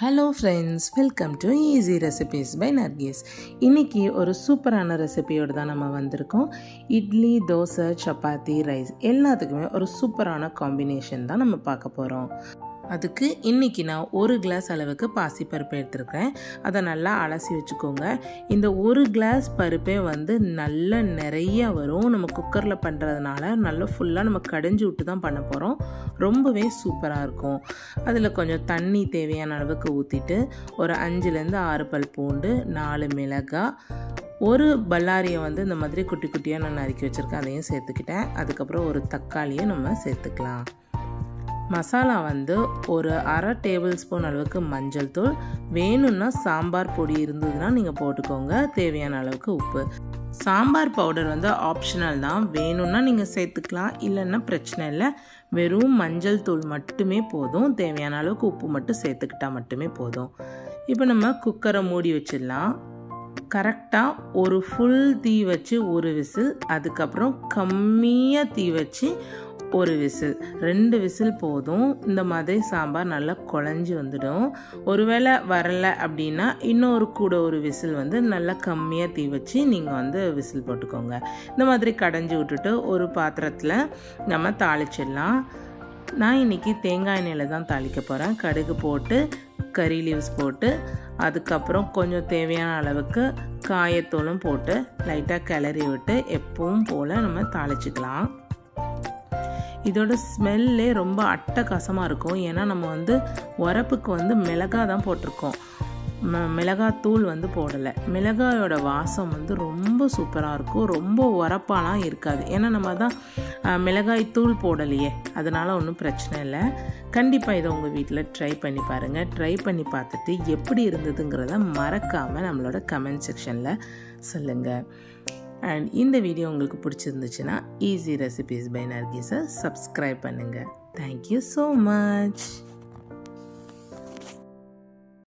Hello friends, welcome to easy recipes by Nargis. இன்றைக்கி ஒரு சூப்பரான ரெசிபியோடு தான் நம்ம வந்திருக்கோம். இட்லி, தோசை, சப்பாத்தி, ரைஸ் எல்லாத்துக்குமே ஒரு சூப்பரான காம்பினேஷன் தான் நம்ம பார்க்க போகிறோம். அதுக்கு இன்றைக்கி நான் 1 கிளாஸ் அளவுக்கு பாசிப்பருப்பு எடுத்துருக்கேன். அதை நல்லா அலசி வச்சுக்கோங்க. இந்த 1 கிளாஸ் பருப்பே நல்லா நிறைய வரும். நம்ம குக்கரில் பண்ணுறதுனால நல்லா ஃபுல்லாக நம்ம கடைஞ்சி விட்டு தான் பண்ண போகிறோம். ரொம்பவே சூப்பராக இருக்கும். அதில் கொஞ்சம் தண்ணி தேவையான அளவுக்கு ஊற்றிட்டு ஒரு 5லேருந்து 6 பல் பூண்டு, 4 மிளகாய், ஒரு பல்லாரியை இந்த மாதிரி குட்டி குட்டியாக நான் நறுக்கி வச்சுருக்கேன், அதையும் சேர்த்துக்கிட்டேன். அதுக்கப்புறம் ஒரு தக்காளியும் நம்ம சேர்த்துக்கலாம். மசாலா ஒரு 1/2 டேபிள் ஸ்பூன் அளவுக்கு மஞ்சள் தூள், வேணும்னா சாம்பார் பொடி இருந்ததுன்னா நீங்கள் போட்டுக்கோங்க, தேவையான அளவுக்கு உப்பு. சாம்பார் பவுடர் ஆப்ஷனல் தான், வேணும்னா நீங்கள் சேர்த்துக்கலாம், இல்லைன்னா பிரச்சனை இல்லை. வெறும் மஞ்சள் தூள் மட்டுமே போதும், தேவையான அளவுக்கு உப்பு மட்டும் சேர்த்துக்கிட்டா மட்டுமே போதும். இப்போ நம்ம குக்கரை மூடி வச்சிடலாம். கரெக்டாக ஒரு ஃபுல் தீ வச்சு 1 விசில், அதுக்கப்புறம் கம்மியாக தீ வச்சு 1 விசில், 2 விசில் போதும். இந்த மாதிரி சாம்பார் நல்லா குழஞ்சி வந்துடும். ஒருவேளை வரலை அப்படின்னா இன்னொரு கூட 1 விசில் நல்லா கம்மியாக தீ வச்சு நீங்கள் விசில் போட்டுக்கோங்க. இந்த மாதிரி கடைஞ்சி விட்டுட்டு ஒரு பாத்திரத்தில் நம்ம தாளிச்சிடலாம். நான் இன்றைக்கி தேங்காய் எண்ணெயில் தான் தாளிக்க போகிறேன். கடுகு போட்டு, கறி லீவ்ஸ் போட்டு, அதுக்கப்புறம் கொஞ்சம் தேவையான அளவுக்கு காயத்தூளும் போட்டு லைட்டாக கிளறி விட்டு எப்பவும் போல் நம்ம தாளிச்சிக்கலாம். இதோட ஸ்மெல்லே ரொம்ப அட்டகாசமாக இருக்கும். ஏன்னா நம்ம உரப்புக்கு மிளகாய் தான் போட்டிருக்கோம், மிளகாத்தூள் போடலை. மிளகாயோட வாசம் ரொம்ப சூப்பராக இருக்கும். ரொம்ப உரப்பாலாம் இருக்காது, ஏன்னா நம்ம தான் மிளகாய் தூள் போடலையே, அதனால் ஒன்றும் பிரச்சனை இல்லை. கண்டிப்பாக இதை உங்கள் வீட்டில் ட்ரை பண்ணி பாருங்கள். ட்ரை பண்ணி பார்த்துட்டு எப்படி இருந்ததுங்கிறத மறக்காமல் நம்மளோட கமெண்ட் செக்ஷனில் சொல்லுங்கள். அண்ட் இந்த வீடியோ உங்களுக்கு பிடிச்சிருந்துச்சுன்னா ஈஸி ரெசிபீஸ் பை நர்கீஸை சப்ஸ்கிரைப் பண்ணுங்கள். Thank you so much.